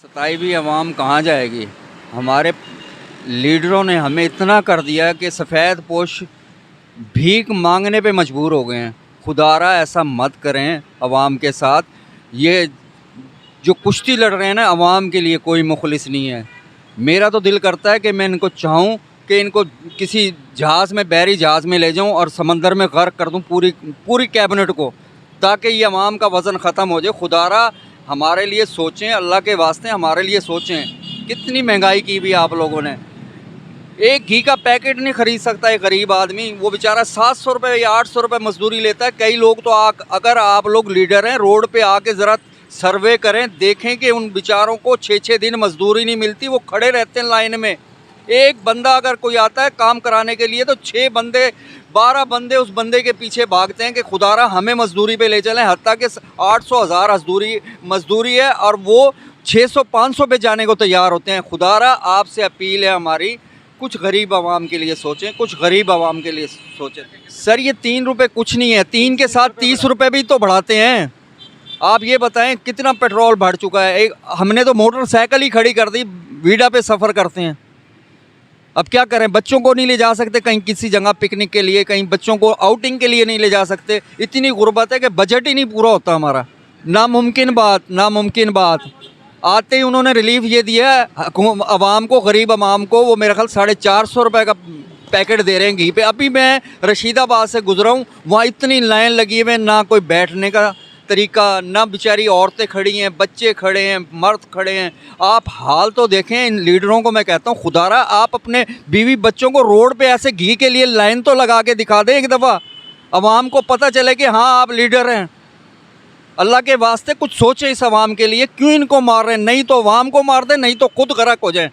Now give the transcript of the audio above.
ستائی ہوئی عوام کہاں جائے گی؟ ہمارے لیڈروں نے ہمیں اتنا کر دیا کہ سفید پوش بھیک مانگنے پہ مجبور ہو گئے ہیں۔ خدارا ایسا مت کریں عوام کے ساتھ۔ یہ جو کشتی لڑ رہے ہیں نا، عوام کے لیے کوئی مخلص نہیں ہے۔ میرا تو دل کرتا ہے کہ میں ان کو چاہوں کہ ان کو کسی جہاز میں، بحری جہاز میں لے جاؤں اور سمندر میں غرق کر دوں پوری کیبنٹ کو، تاکہ یہ عوام کا وزن ختم ہو جائے۔ خدارا ہمارے لیے سوچیں، اللہ کے واسطے ہمارے لیے سوچیں۔ کتنی مہنگائی کی بھی آپ لوگوں نے، ایک گھی کا پیکٹ نہیں خرید سکتا ایک غریب آدمی، وہ بیچارہ 700 روپے یا 800 روپے مزدوری لیتا ہے۔ کئی لوگ تو اگر آپ لوگ لیڈر ہیں، روڈ پہ آ کے ذرا سروے کریں، دیکھیں کہ ان بیچاروں کو 6 دن مزدوری نہیں ملتی، وہ کھڑے رہتے ہیں لائن میں۔ ایک بندہ اگر کوئی آتا ہے کام کرانے کے لیے تو 6 بندے 12 بندے اس بندے کے پیچھے بھاگتے ہیں کہ خدارا ہمیں مزدوری پہ لے چلیں، حتیٰ کہ 800 1000 مزدوری ہے اور وہ 600 500 پہ جانے کو تیار ہوتے ہیں۔ خدارا آپ سے اپیل ہے ہماری، کچھ غریب عوام کے لیے سوچیں، کچھ غریب عوام کے لیے سوچیں۔ سر یہ 3 روپے کچھ نہیں ہے، 3 کے ساتھ 30 روپے بھی تو بڑھاتے ہیں۔ آپ یہ بتائیں کتنا پیٹرول بڑھ چکا ہے۔ ہم نے تو موٹر سائیکل ہی کھڑی کر دی، ویڈا پہ سفر کرتے ہیں۔ اب کیا کریں، بچوں کو نہیں لے جا سکتے کہیں کسی جگہ پکنک کے لیے، کہیں بچوں کو آؤٹنگ کے لیے نہیں لے جا سکتے۔ اتنی غربت ہے کہ بجٹ ہی نہیں پورا ہوتا ہمارا۔ ناممکن بات آتے ہی انہوں نے ریلیف یہ دیا ہے عوام کو، غریب عوام کو، وہ میرے خیال 450 روپے کا پیکٹ دے رہے ہیں گھی پہ۔ ابھی میں رشید آباد سے گزرا ہوں، وہاں اتنی لائن لگی ہوئے، نہ کوئی بیٹھنے کا طریقہ، نہ بیچاری عورتیں کھڑی ہیں، بچے کھڑے ہیں، مرد کھڑے ہیں۔ آپ حال تو دیکھیں۔ ان لیڈروں کو میں کہتا ہوں خدارا آپ اپنے بیوی بچوں کو روڈ پہ ایسے گھی کے لیے لائن تو لگا کے دکھا دیں ایک دفعہ، عوام کو پتہ چلے کہ ہاں آپ لیڈر ہیں۔ اللہ کے واسطے کچھ سوچیں اس عوام کے لیے، کیوں ان کو مار رہے ہیں؟ نہیں تو عوام کو مار دیں، نہیں تو خود غرق ہو جائیں۔